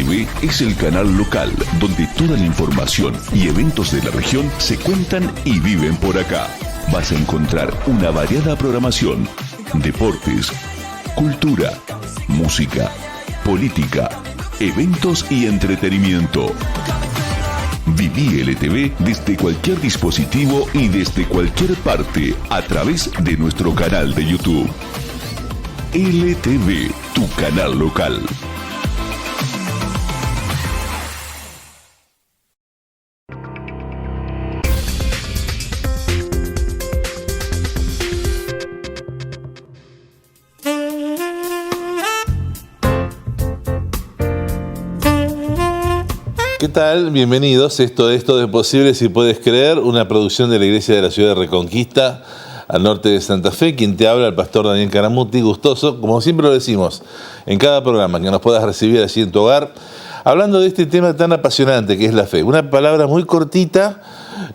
LTV es el canal local donde toda la información y eventos de la región se cuentan y viven por acá. Vas a encontrar una variada programación, deportes, cultura, música, política, eventos y entretenimiento. Viví LTV desde cualquier dispositivo y desde cualquier parte a través de nuestro canal de YouTube. LTV, tu canal local. ¿Qué tal? Bienvenidos. Esto de Posible si puedes creer, una producción de la Iglesia de la Ciudad de Reconquista, al norte de Santa Fe. Quien te habla, el pastor Daniel Caramuti, gustoso, como siempre lo decimos, en cada programa, que nos puedas recibir allí en tu hogar, hablando de este tema tan apasionante que es la fe. Una palabra muy cortita,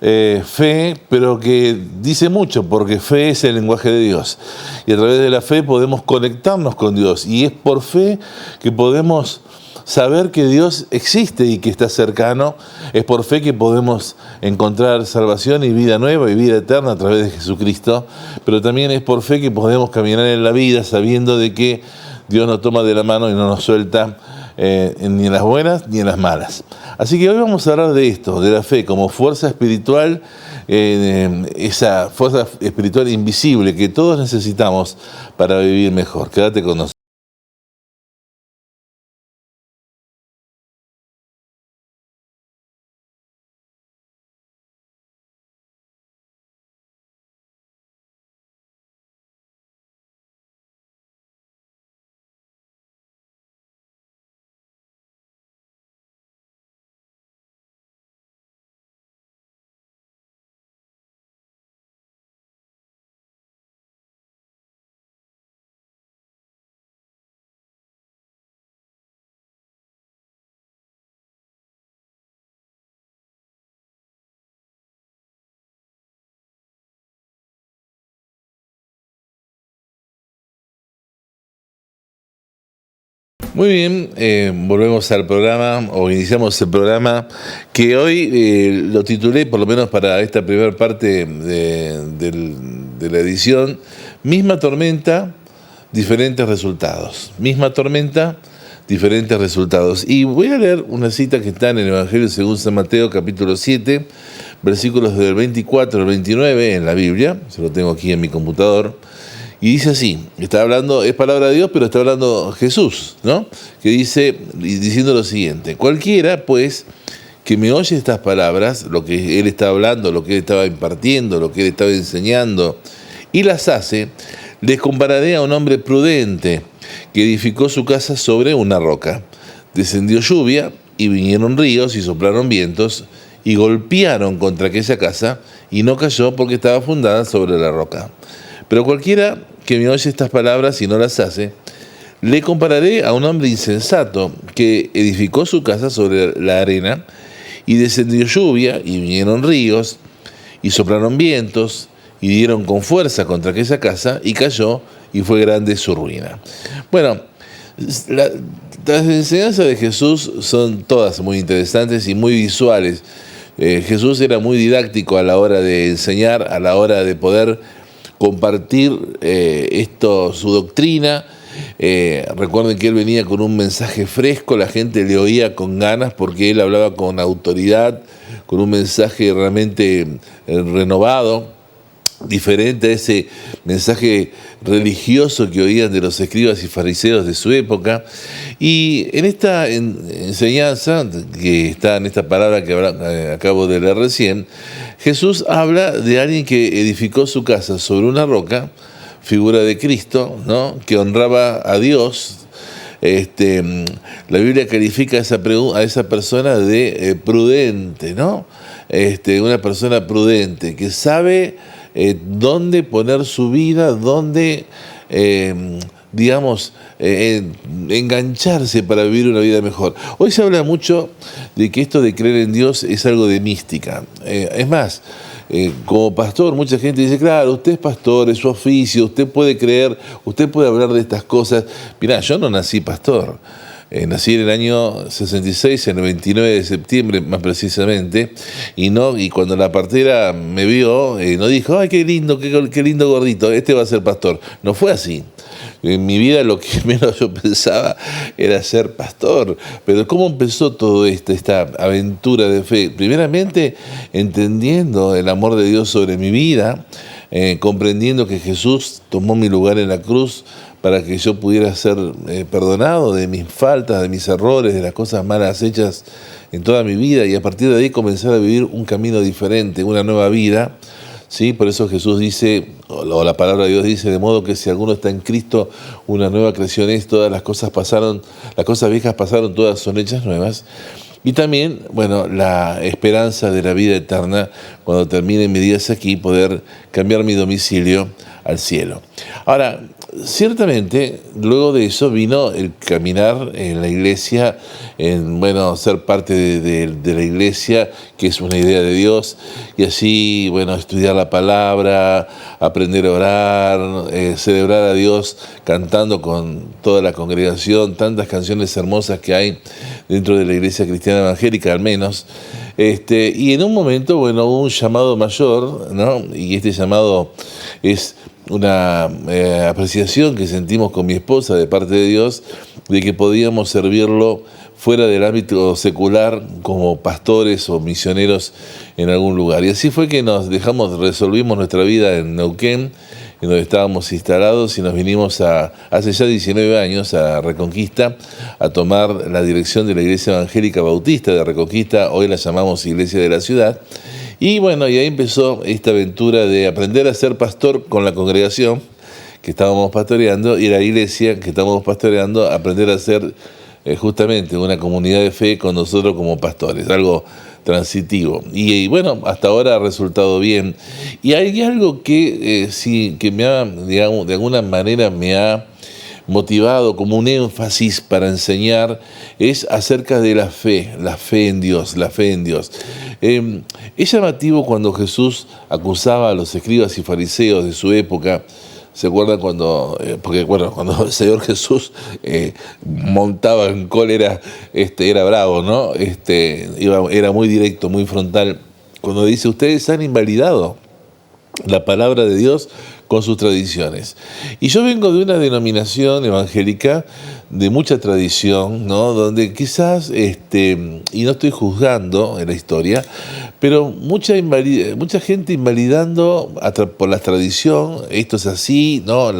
fe, pero que dice mucho, porque fe es el lenguaje de Dios. Y a través de la fe podemos conectarnos con Dios. Y es por fe que podemos saber que Dios existe y que está cercano. Es por fe que podemos encontrar salvación y vida nueva y vida eterna a través de Jesucristo. Pero también es por fe que podemos caminar en la vida sabiendo de que Dios nos toma de la mano y no nos suelta ni en las buenas ni en las malas. Así que hoy vamos a hablar de esto, de la fe como fuerza espiritual, esa fuerza espiritual invisible que todos necesitamos para vivir mejor. Quédate con nosotros. Muy bien, volvemos al programa, o iniciamos el programa, que hoy lo titulé, por lo menos para esta primera parte de la edición, Misma tormenta, diferentes resultados. Misma tormenta, diferentes resultados. Y voy a leer una cita que está en el Evangelio según San Mateo, capítulo 7, versículos del 24 al 29 en la Biblia, se lo tengo aquí en mi computador. Y dice así, está hablando, es palabra de Dios, pero está hablando Jesús, ¿no? Que dice, diciendo lo siguiente: cualquiera, pues, que me oye estas palabras, lo que él está hablando, lo que él estaba impartiendo, lo que él estaba enseñando, y las hace, les compararé a un hombre prudente que edificó su casa sobre una roca. Descendió lluvia, y vinieron ríos, y soplaron vientos, y golpearon contra aquella casa, y no cayó porque estaba fundada sobre la roca. Pero cualquiera que me oye estas palabras y no las hace, le compararé a un hombre insensato que edificó su casa sobre la arena, y descendió lluvia, y vinieron ríos, y soplaron vientos, y dieron con fuerza contra aquella casa, y cayó, y fue grande su ruina. Bueno, las enseñanzas de Jesús son todas muy interesantes y muy visuales. Jesús era muy didáctico a la hora de enseñar, a la hora de poder compartir su doctrina. Recuerden que él venía con un mensaje fresco, la gente le oía con ganas porque él hablaba con autoridad, con un mensaje realmente renovado, diferente a ese mensaje religioso que oían de los escribas y fariseos de su época. Y en esta enseñanza, que está en esta palabra que acabo de leer recién, Jesús habla de alguien que edificó su casa sobre una roca, figura de Cristo, ¿no?, que honraba a Dios. La Biblia califica a esa persona de prudente, ¿no? Una persona prudente que sabe dónde poner su vida, dónde, engancharse para vivir una vida mejor. Hoy se habla mucho de que esto de creer en Dios es algo de mística. Es más, como pastor, mucha gente dice, claro, usted es pastor, es su oficio, usted puede creer, usted puede hablar de estas cosas. Mirá, yo no nací pastor. Nací en el año 66, en el 29 de septiembre más precisamente, y cuando la partera me vio, no dijo, ¡ay, qué lindo gordito, este va a ser pastor! No fue así. En mi vida lo que menos yo pensaba era ser pastor. Pero ¿cómo empezó todo esto, esta aventura de fe? Primeramente, entendiendo el amor de Dios sobre mi vida, comprendiendo que Jesús tomó mi lugar en la cruz para que yo pudiera ser perdonado de mis faltas, de mis errores, de las cosas malas hechas en toda mi vida, y a partir de ahí comenzar a vivir un camino diferente, una nueva vida. ¿Sí? Por eso Jesús dice, o la palabra de Dios dice, de modo que si alguno está en Cristo, una nueva creación es, todas las cosas viejas pasaron, todas son hechas nuevas. Y también, bueno, la esperanza de la vida eterna, cuando termine mis días aquí, poder cambiar mi domicilio al cielo. Ahora, ciertamente, luego de eso vino el caminar en la iglesia, ser parte de la iglesia, que es una idea de Dios, y así, estudiar la palabra, aprender a orar, celebrar a Dios cantando con toda la congregación, tantas canciones hermosas que hay dentro de la iglesia cristiana evangélica, al menos. Y en un momento, hubo un llamado mayor, ¿no? Y este llamado es una apreciación que sentimos con mi esposa de parte de Dios, de que podíamos servirlo fuera del ámbito secular como pastores o misioneros en algún lugar. Y así fue que resolvimos nuestra vida en Neuquén, en donde estábamos instalados, y nos vinimos hace ya 19 años a Reconquista, a tomar la dirección de la Iglesia Evangélica Bautista de Reconquista, hoy la llamamos Iglesia de la Ciudad. Y y ahí empezó esta aventura de aprender a ser pastor con la congregación que estábamos pastoreando, y la iglesia que estábamos pastoreando, aprender a ser justamente una comunidad de fe con nosotros como pastores, algo transitivo. Y hasta ahora ha resultado bien. Y hay algo que sí, que me ha, digamos, de alguna manera me ha motivado como un énfasis para enseñar, es acerca de la fe en Dios, la fe en Dios. Es llamativo cuando Jesús acusaba a los escribas y fariseos de su época. ¿Se acuerdan cuando el Señor Jesús montaba en cólera, era bravo, ¿no? Era muy directo, muy frontal, cuando dice, ustedes han invalidado la palabra de Dios con sus tradiciones. Y yo vengo de una denominación evangélica de mucha tradición, ¿no? Donde quizás, y no estoy juzgando en la historia, pero mucha gente invalidando por la tradición, esto es así, ¿no?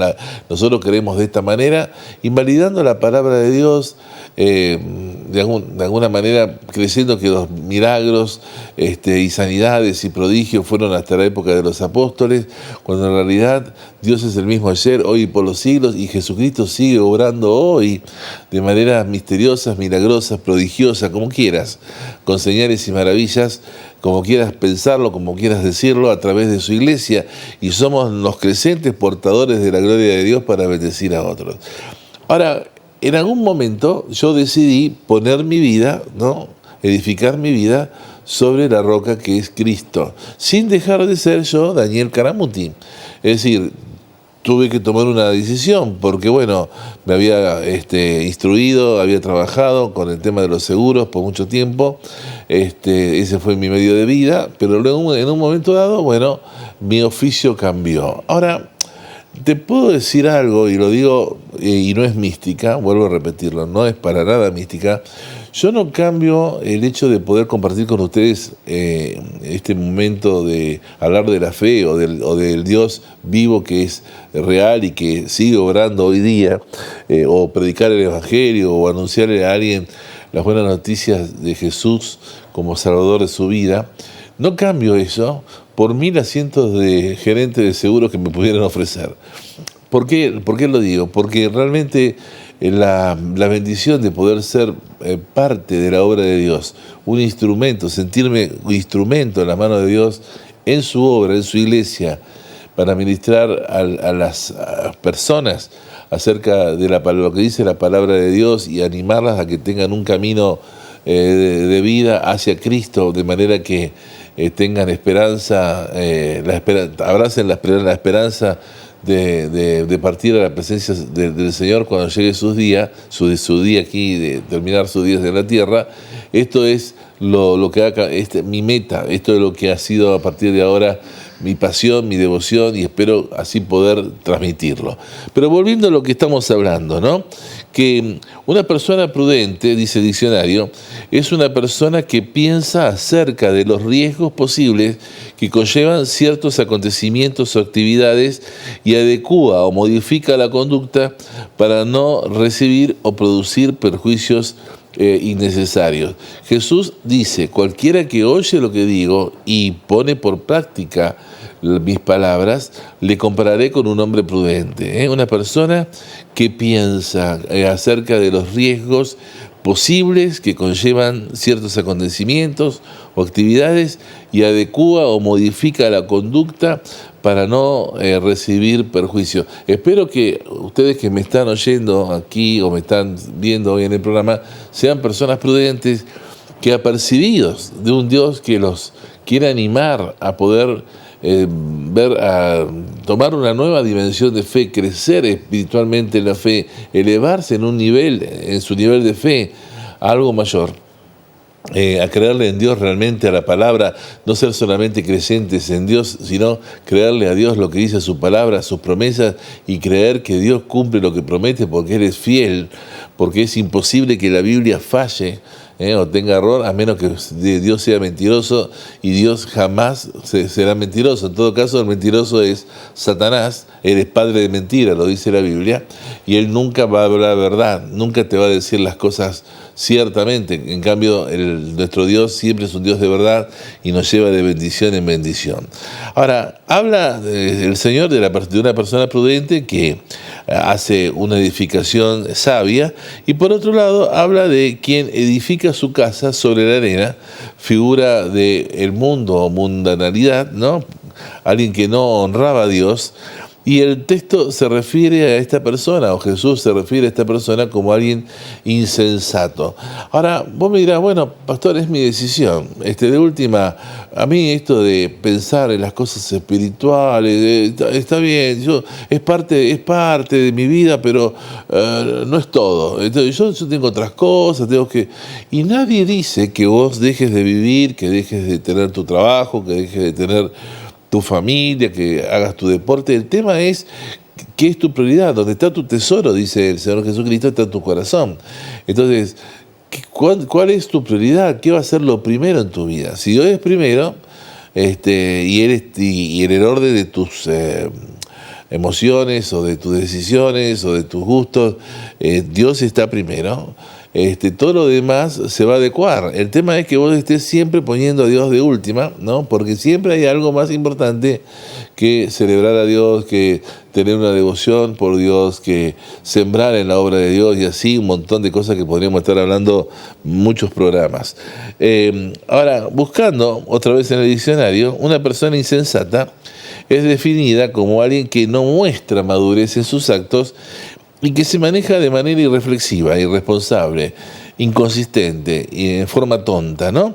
Nosotros queremos de esta manera, invalidando la palabra de Dios, de alguna manera creyendo que los milagros y sanidades y prodigios fueron hasta la época de los apóstoles, cuando en realidad Dios es el mismo ayer, hoy y por los siglos, y Jesucristo sigue obrando hoy de maneras misteriosas, milagrosas, prodigiosas, como quieras, con señales y maravillas, como quieras pensarlo, como quieras decirlo, a través de su iglesia, y somos los creyentes portadores de la gloria de Dios para bendecir a otros. Ahora, en algún momento yo decidí poner mi vida, ¿no? Edificar mi vida sobre la roca que es Cristo, sin dejar de ser yo Daniel Caramuti. Es decir, tuve que tomar una decisión, porque me había instruido, había trabajado con el tema de los seguros por mucho tiempo, ese fue mi medio de vida, pero luego en un momento dado, mi oficio cambió. Ahora, te puedo decir algo, y lo digo, y no es mística, vuelvo a repetirlo, no es para nada mística. Yo no cambio el hecho de poder compartir con ustedes este momento de hablar de la fe o del Dios vivo que es real y que sigue obrando hoy día, o predicar el Evangelio o anunciarle a alguien las buenas noticias de Jesús como Salvador de su vida. No cambio eso por 1000 asientos de gerente de seguros que me pudieran ofrecer. ¿Por qué lo digo? Porque realmente la bendición de poder ser parte de la obra de Dios, un instrumento, sentirme un instrumento en la mano de Dios, en su obra, en su iglesia, para ministrar a las personas acerca de lo que dice la palabra de Dios y animarlas a que tengan un camino de vida hacia Cristo, de manera que tengan esperanza, abracen la esperanza de partir a la presencia del Señor cuando llegue su día aquí, de terminar sus días en la tierra. Esto es lo que haga, mi meta, esto es lo que ha sido a partir de ahora mi pasión, mi devoción, y espero así poder transmitirlo. Pero volviendo a lo que estamos hablando, ¿no? Que una persona prudente, dice el diccionario, es una persona que piensa acerca de los riesgos posibles que conllevan ciertos acontecimientos o actividades y adecúa o modifica la conducta para no recibir o producir perjuicios innecesarios. Jesús dice: cualquiera que oye lo que digo y pone por práctica mis palabras, le compararé con un hombre prudente. Una persona que piensa acerca de los riesgos posibles que conllevan ciertos acontecimientos o actividades y adecúa o modifica la conducta para no recibir perjuicio. Espero que ustedes que me están oyendo aquí o me están viendo hoy en el programa sean personas prudentes, que apercibidos de un Dios que los quiere animar a poder a tomar una nueva dimensión de fe, crecer espiritualmente en la fe, elevarse en su nivel de fe a algo mayor. A creerle en Dios realmente, a la palabra, no ser solamente creyentes en Dios, sino creerle a Dios lo que dice su palabra, sus promesas, y creer que Dios cumple lo que promete porque Él es fiel, porque es imposible que la Biblia falle o tenga error, a menos que Dios sea mentiroso, y Dios jamás será mentiroso. En todo caso, el mentiroso es Satanás, él es padre de mentira, lo dice la Biblia, y él nunca va a hablar verdad, nunca te va a decir las cosas ciertamente. En cambio, nuestro Dios siempre es un Dios de verdad y nos lleva de bendición en bendición. Ahora, habla el Señor de una persona prudente que hace una edificación sabia, y por otro lado habla de quien edifica su casa sobre la arena, figura del mundo o mundanalidad, ¿no? Alguien que no honraba a Dios. Y el texto se refiere a esta persona, o Jesús se refiere a esta persona como alguien insensato. Ahora, vos me dirás, bueno, pastor, es mi decisión. De última, a mí esto de pensar en las cosas espirituales, está bien, es parte de mi vida, pero no es todo. Entonces, yo tengo otras cosas, y nadie dice que vos dejes de vivir, que dejes de tener tu trabajo, que dejes de tener tu familia, que hagas tu deporte. El tema es qué es tu prioridad, donde está tu tesoro, dice el Señor Jesucristo, está tu corazón. Entonces, ¿cuál es tu prioridad? ¿Qué va a ser lo primero en tu vida? Si Dios es primero, y en el orden de tus emociones, o de tus decisiones, o de tus gustos, Dios está primero, todo lo demás se va a adecuar. El tema es que vos estés siempre poniendo a Dios de última, ¿no? Porque siempre hay algo más importante que celebrar a Dios, que tener una devoción por Dios, que sembrar en la obra de Dios, y así un montón de cosas que podríamos estar hablando muchos programas. Ahora, buscando otra vez en el diccionario, una persona insensata es definida como alguien que no muestra madurez en sus actos y que se maneja de manera irreflexiva, irresponsable, inconsistente y en forma tonta, ¿no?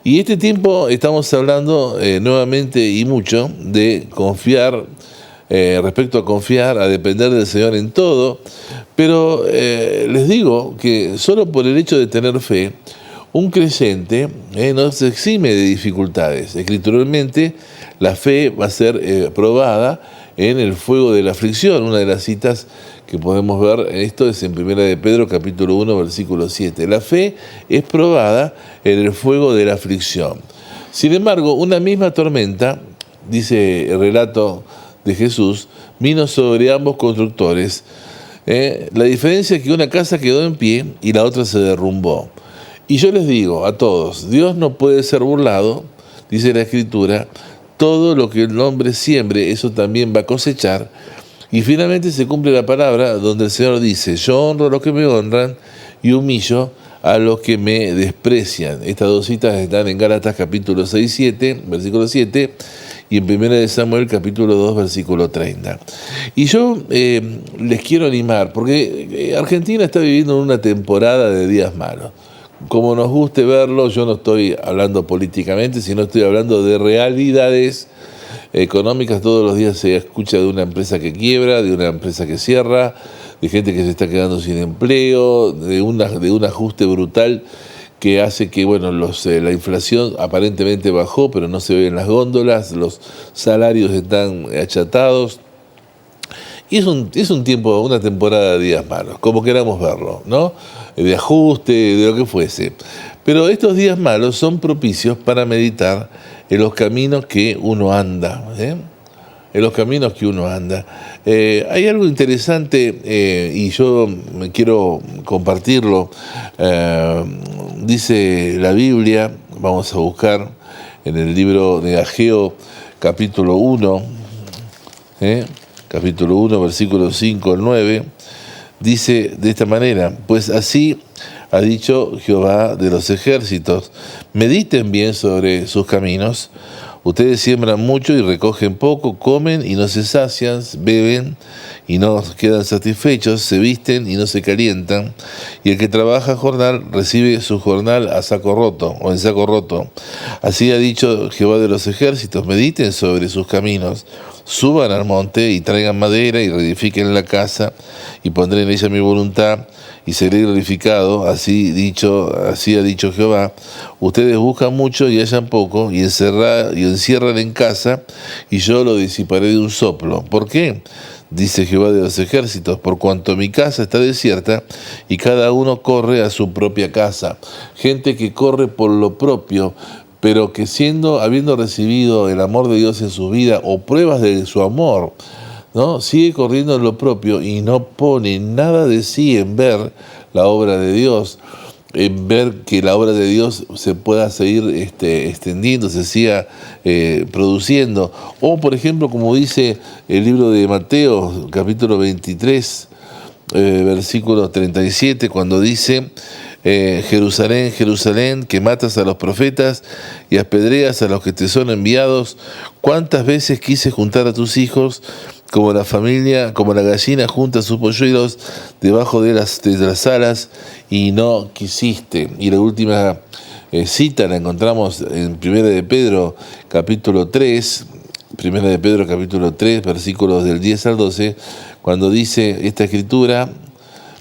Y tiempo estamos hablando nuevamente y mucho de confiar, respecto a confiar, a depender del Señor en todo, pero les digo que solo por el hecho de tener fe, un creyente no se exime de dificultades. Escrituralmente, la fe va a ser probada en el fuego de la aflicción. Una de las citas que podemos ver, esto es en 1 de Pedro, capítulo 1, versículo 7. La fe es probada en el fuego de la aflicción. Sin embargo, una misma tormenta, dice el relato de Jesús, vino sobre ambos constructores. La diferencia es que una casa quedó en pie y la otra se derrumbó. Y yo les digo a todos, Dios no puede ser burlado, dice la Escritura, todo lo que el hombre siembre, eso también va a cosechar. Y finalmente se cumple la palabra donde el Señor dice: yo honro a los que me honran y humillo a los que me desprecian. Estas dos citas están en Gálatas capítulo 6, 7, versículo 7, y en 1 de Samuel capítulo 2, versículo 30. Y yo les quiero animar, porque Argentina está viviendo una temporada de días malos. Como nos guste verlo, yo no estoy hablando políticamente, sino estoy hablando de realidades económicas. Todos los días se escucha de una empresa que quiebra, de una empresa que cierra, de gente que se está quedando sin empleo, de un ajuste brutal que hace que, bueno, la inflación aparentemente bajó, pero no se ve en las góndolas, los salarios están achatados. Y es un tiempo, una temporada de días malos, como queramos verlo, ¿no? De ajuste, de lo que fuese. Pero estos días malos son propicios para meditar en los caminos que uno anda, en los caminos que uno anda. Hay algo interesante y yo me quiero compartirlo. Dice la Biblia, vamos a buscar en el libro de Ageo, capítulo 1, capítulo 1, versículos 5 al 9, dice de esta manera: pues así ha dicho Jehová de los ejércitos, mediten bien sobre sus caminos. Ustedes siembran mucho y recogen poco, comen y no se sacian, beben y no quedan satisfechos, se visten y no se calientan, y el que trabaja jornal recibe su jornal a saco roto o en saco roto. Así ha dicho Jehová de los ejércitos, mediten sobre sus caminos, suban al monte y traigan madera y reedifiquen la casa y pondré en ella mi voluntad y seré glorificado. Así ha dicho Jehová. Ustedes buscan mucho y hallan poco, y encierran en casa, y yo lo disiparé de un soplo. ¿Por qué? Dice Jehová de los ejércitos: por cuanto mi casa está desierta y cada uno corre a su propia casa. Gente que corre por lo propio, pero que habiendo recibido el amor de Dios en su vida o pruebas de su amor, ¿no?, sigue corriendo en lo propio y no pone nada de sí en ver la obra de Dios, en ver que la obra de Dios se pueda seguir extendiendo, se siga produciendo. O, por ejemplo, como dice el libro de Mateo, capítulo 23, versículo 37, cuando dice: Jerusalén, Jerusalén, que matas a los profetas y apedreas a los que te son enviados, ¿cuántas veces quise juntar a tus hijos como la gallina junta sus polluelos debajo de las alas, y no quisiste? Y la última cita la encontramos en 1 de Pedro, capítulo 3, versículos del 10 al 12, cuando dice esta escritura,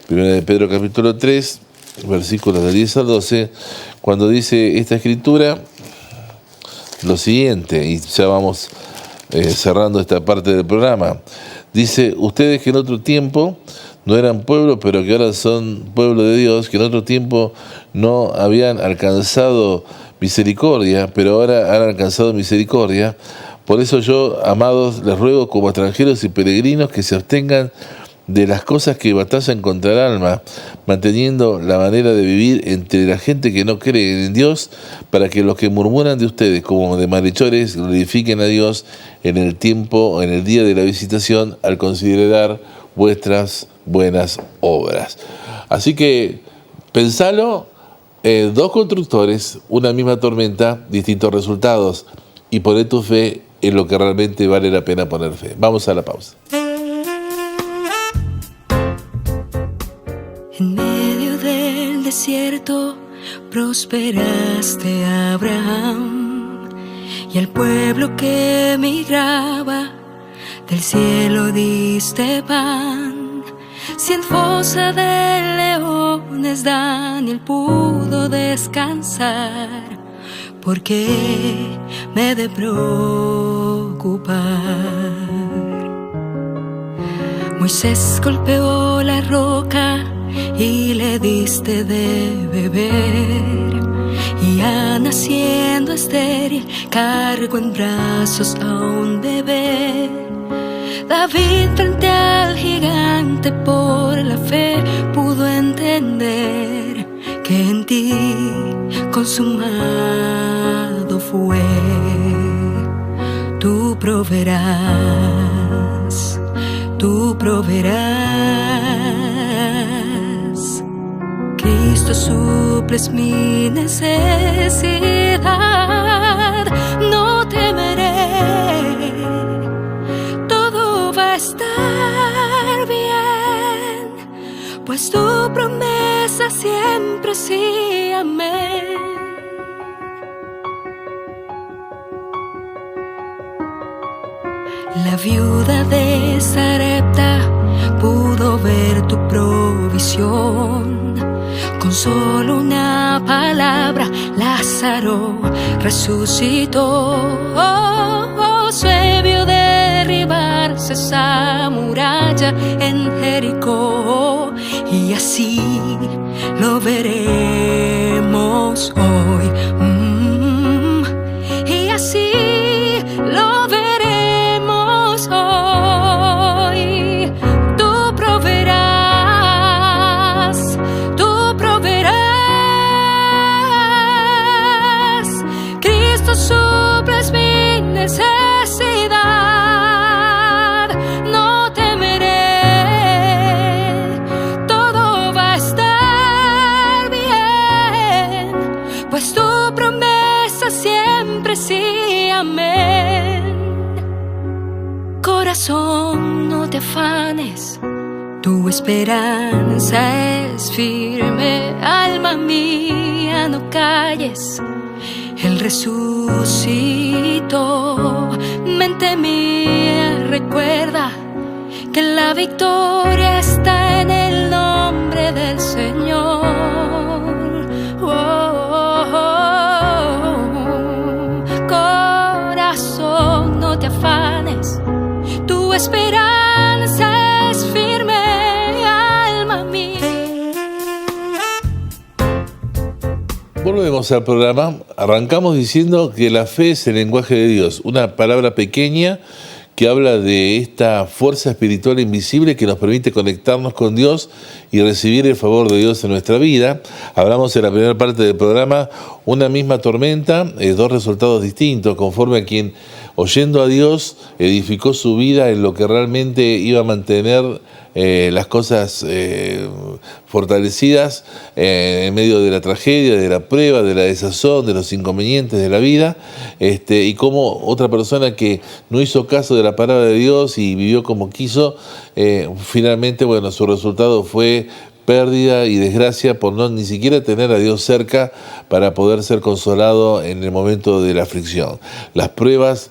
1 de Pedro, capítulo 3, versículos del 10 al 12, cuando dice esta escritura lo siguiente, y ya vamos cerrando esta parte del programa. Dice: ustedes que en otro tiempo no eran pueblo, pero que ahora son pueblo de Dios, que en otro tiempo no habían alcanzado misericordia, pero ahora han alcanzado misericordia. Por eso yo, amados, les ruego como extranjeros y peregrinos que se abstengan de las cosas que batallan contra el alma, manteniendo la manera de vivir entre la gente que no cree en Dios, para que los que murmuran de ustedes como de malhechores glorifiquen a Dios en el día de la visitación, al considerar vuestras buenas obras. Así que pensalo, dos constructores, una misma tormenta, distintos resultados, y poné tu fe en lo que realmente vale la pena poner fe. Vamos a la pausa. En medio del desierto prosperaste a Abraham, y al pueblo que migraba del cielo diste pan. Si en fosa de leones Daniel pudo descansar, ¿por qué me he de preocupar? Moisés golpeó la roca y le diste de beber, y Ana, siendo estéril, cargó en brazos a un bebé. David, frente al gigante, por la fe pudo entender que en ti consumado fue. Tú proveerás, tú proveerás. Cristo, suples mi necesidad. No temeré, todo va a estar bien, pues tu promesa siempre sí, amén. La viuda de Sarepta pudo ver tu provisión. Con solo una palabra Lázaro resucitó. Se vio derribarse esa muralla en Jericó, y así lo veremos hoy. Y así lo veremos hoy. Tú proveerás, Cristo suples mi necesidad. No temeré, todo va a estar bien, pues tu promesa siempre sí, amén. Corazón, no te afanes, tu esperanza es firme. Alma mía, no calles, Él resucitó. Mente mía, recuerda que la victoria está en el nombre del Señor. Corazón, no te afanes, tu esperanza es firme, alma mía. Volvemos al programa. Arrancamos diciendo que la fe es el lenguaje de Dios, una palabra pequeña que habla de esta fuerza espiritual invisible que nos permite conectarnos con Dios y recibir el favor de Dios en nuestra vida. Hablamos en la primera parte del programa, una misma tormenta, dos resultados distintos, conforme a quien, oyendo a Dios, edificó su vida en lo que realmente iba a mantener las cosas fortalecidas en medio de la tragedia, de la prueba, de la desazón, de los inconvenientes de la vida, y como otra persona que no hizo caso de la palabra de Dios y vivió como quiso, finalmente, bueno, su resultado fue pérdida y desgracia por no ni siquiera tener a Dios cerca para poder ser consolado en el momento de la aflicción. Las pruebas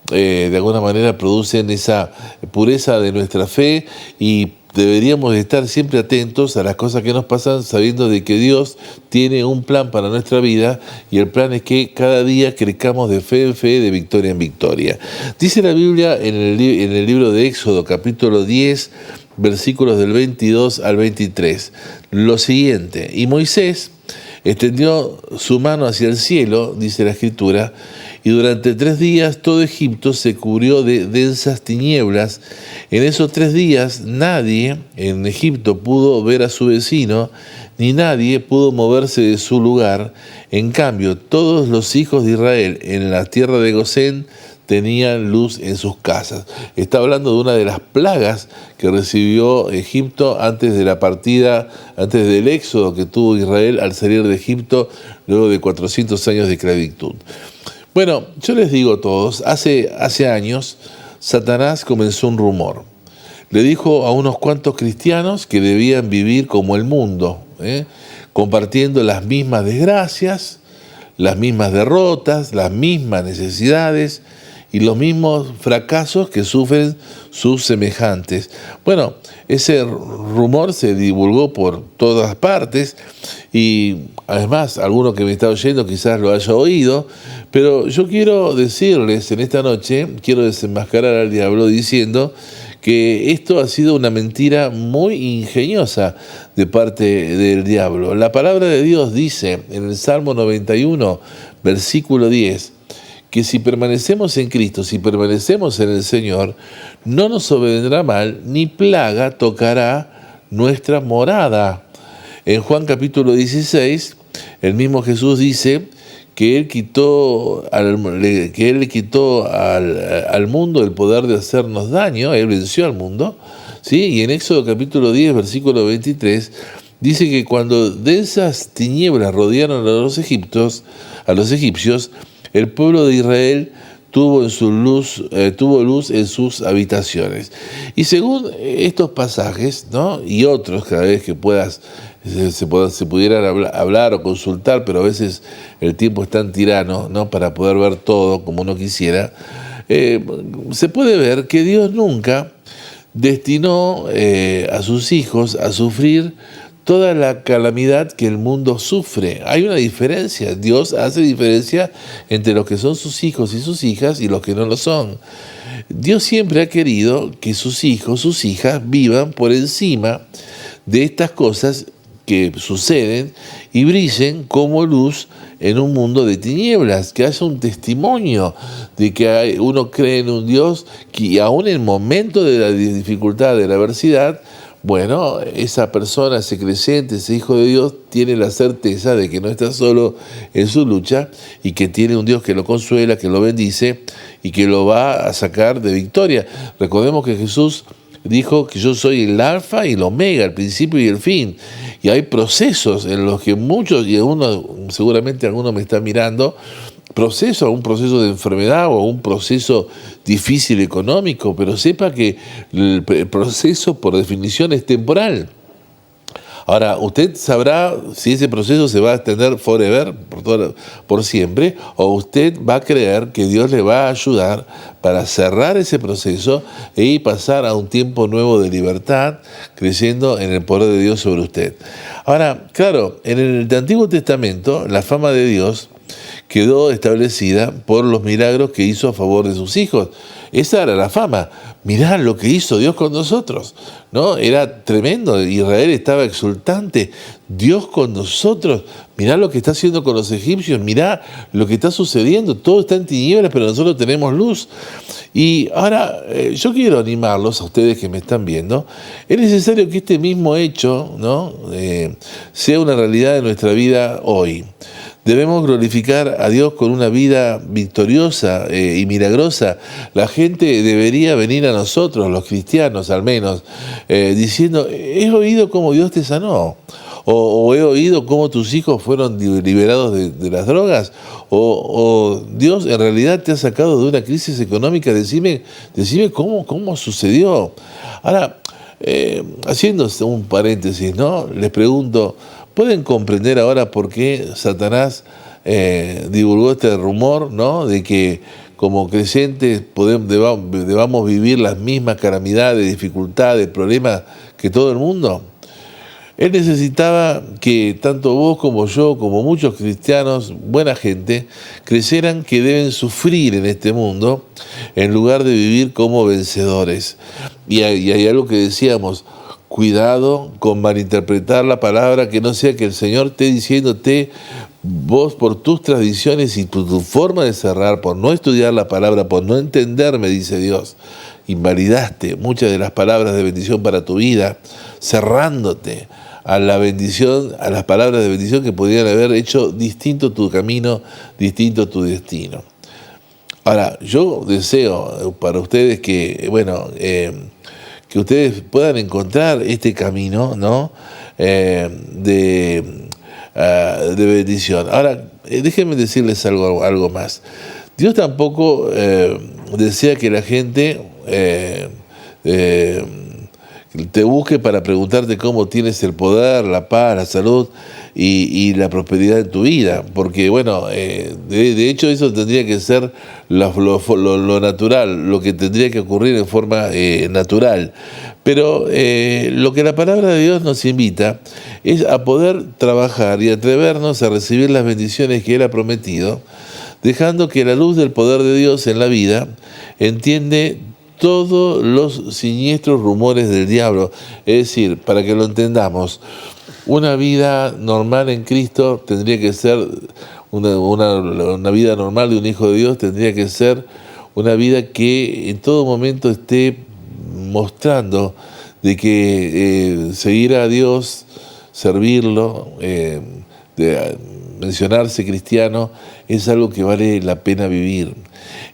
de alguna manera producen esa pureza de nuestra fe y deberíamos estar siempre atentos a las cosas que nos pasan, sabiendo de que Dios tiene un plan para nuestra vida, y el plan es que cada día crezcamos de fe en fe, de victoria en victoria. Dice la Biblia en el libro de Éxodo, capítulo 10, versículos del 22 al 23, lo siguiente: y Moisés extendió su mano hacia el cielo, dice la Escritura, y durante 3 días todo Egipto se cubrió de densas tinieblas. En esos 3 días nadie en Egipto pudo ver a su vecino, ni nadie pudo moverse de su lugar. En cambio, todos los hijos de Israel en la tierra de Gosén tenían luz en sus casas. Está hablando de una de las plagas que recibió Egipto antes de la partida, antes del éxodo que tuvo Israel al salir de Egipto luego de 400 años de esclavitud. Bueno, yo les digo a todos, hace años Satanás comenzó un rumor. Le dijo a unos cuantos cristianos que debían vivir como el mundo, compartiendo las mismas desgracias, las mismas derrotas, las mismas necesidades y los mismos fracasos que sufren sus semejantes. Bueno, ese rumor se divulgó por todas partes y además alguno que me está oyendo quizás lo haya oído, pero yo quiero decirles en esta noche, quiero desenmascarar al diablo diciendo que esto ha sido una mentira muy ingeniosa de parte del diablo. La palabra de Dios dice en el Salmo 91, versículo 10, que si permanecemos en Cristo, si permanecemos en el Señor, no nos sobrevendrá mal, ni plaga tocará nuestra morada. En Juan capítulo 16, el mismo Jesús dice que Él le quitó al mundo el poder de hacernos daño, Él venció al mundo, ¿sí? Y en Éxodo capítulo 10, versículo 23, dice que cuando densas tinieblas rodearon a los egipcios, el pueblo de Israel tuvo luz en sus habitaciones. Y según estos pasajes, ¿no?, y otros, cada vez que se pudieran hablar o consultar, pero a veces el tiempo es tan tirano, ¿no?, para poder ver todo como uno quisiera, se puede ver que Dios nunca destinó a sus hijos a sufrir toda la calamidad que el mundo sufre. Hay una diferencia. Dios hace diferencia entre los que son sus hijos y sus hijas y los que no lo son. Dios siempre ha querido que sus hijos, sus hijas vivan por encima de estas cosas que suceden y brillen como luz en un mundo de tinieblas, que haya un testimonio de que uno cree en un Dios que aún en el momento de la dificultad, de la adversidad, bueno, esa persona, ese creyente, ese hijo de Dios, tiene la certeza de que no está solo en su lucha y que tiene un Dios que lo consuela, que lo bendice y que lo va a sacar de victoria. Recordemos que Jesús dijo que yo soy el alfa y el omega, el principio y el fin. Y hay procesos en los que muchos, y seguramente alguno me está mirando, un proceso de enfermedad o un proceso difícil económico, pero sepa que el proceso por definición es temporal. Ahora, usted sabrá si ese proceso se va a extender forever, por siempre, o usted va a creer que Dios le va a ayudar para cerrar ese proceso y pasar a un tiempo nuevo de libertad, creyendo en el poder de Dios sobre usted. Ahora, claro, en el Antiguo Testamento, la fama de Dios quedó establecida por los milagros que hizo a favor de sus hijos. Esa era la fama. Mirá lo que hizo Dios con nosotros, ¿no? Era tremendo. Israel estaba exultante. Dios con nosotros. Mirá lo que está haciendo con los egipcios. Mirá lo que está sucediendo. Todo está en tinieblas, pero nosotros tenemos luz. Y ahora yo quiero animarlos a ustedes que me están viendo. Es necesario que este mismo hecho, ¿no? Sea una realidad de nuestra vida hoy. Debemos glorificar a Dios con una vida victoriosa y milagrosa. La gente debería venir a nosotros, los cristianos al menos, diciendo, he oído cómo Dios te sanó, o he oído cómo tus hijos fueron liberados de las drogas, o Dios en realidad te ha sacado de una crisis económica, decime cómo sucedió. Ahora, haciendo un paréntesis, ¿no? Les pregunto, ¿pueden comprender ahora por qué Satanás divulgó este rumor, ¿no? De que como creyentes debamos vivir las mismas calamidades, dificultades, problemas que todo el mundo? Él necesitaba que tanto vos como yo, como muchos cristianos, buena gente, creyeran que deben sufrir en este mundo en lugar de vivir como vencedores. Y hay algo que decíamos: cuidado con malinterpretar la palabra, que no sea que el Señor esté diciéndote, vos por tus tradiciones y por tu forma de cerrar, por no estudiar la palabra, por no entenderme, dice Dios, invalidaste muchas de las palabras de bendición para tu vida, cerrándote a la bendición, a las palabras de bendición que podrían haber hecho distinto tu camino, distinto tu destino. Ahora, yo deseo para ustedes que, que ustedes puedan encontrar este camino, ¿no? De bendición. Ahora, déjenme decirles algo más. Dios tampoco desea que la gente te busque para preguntarte cómo tienes el poder, la paz, la salud y la prosperidad en tu vida, porque de hecho eso tendría que ser lo natural, lo que tendría que ocurrir en forma natural. Pero lo que la palabra de Dios nos invita es a poder trabajar y atrevernos a recibir las bendiciones que Él ha prometido, dejando que la luz del poder de Dios en la vida entiende todos los siniestros rumores del diablo. Es decir, para que lo entendamos, una vida normal en Cristo tendría que ser, una vida normal de un hijo de Dios tendría que ser una vida que en todo momento esté mostrando de que seguir a Dios, servirlo, de mencionarse cristiano, es algo que vale la pena vivir.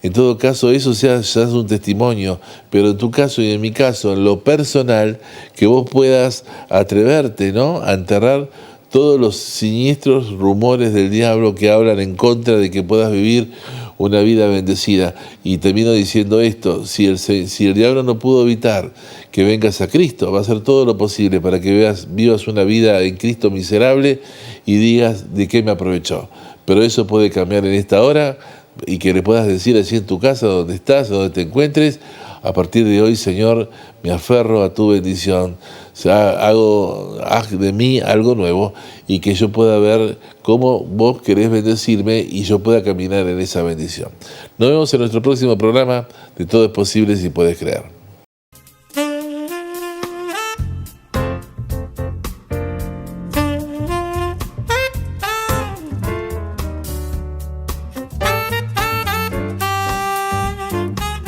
En todo caso, eso ya es un testimonio, pero en tu caso y en mi caso, en lo personal, que vos puedas atreverte, ¿no?, a enterrar todos los siniestros rumores del diablo que hablan en contra de que puedas vivir una vida bendecida. Y termino diciendo esto: si el diablo no pudo evitar que vengas a Cristo, va a hacer todo lo posible para que vivas una vida en Cristo miserable y digas, ¿de qué me aprovechó? Pero eso puede cambiar en esta hora, y que le puedas decir allí en tu casa, donde estás, donde te encuentres: a partir de hoy, Señor, me aferro a tu bendición, o sea, haz de mí algo nuevo, y que yo pueda ver cómo vos querés bendecirme y yo pueda caminar en esa bendición. Nos vemos en nuestro próximo programa de Todo es Posible si Puedes Creer.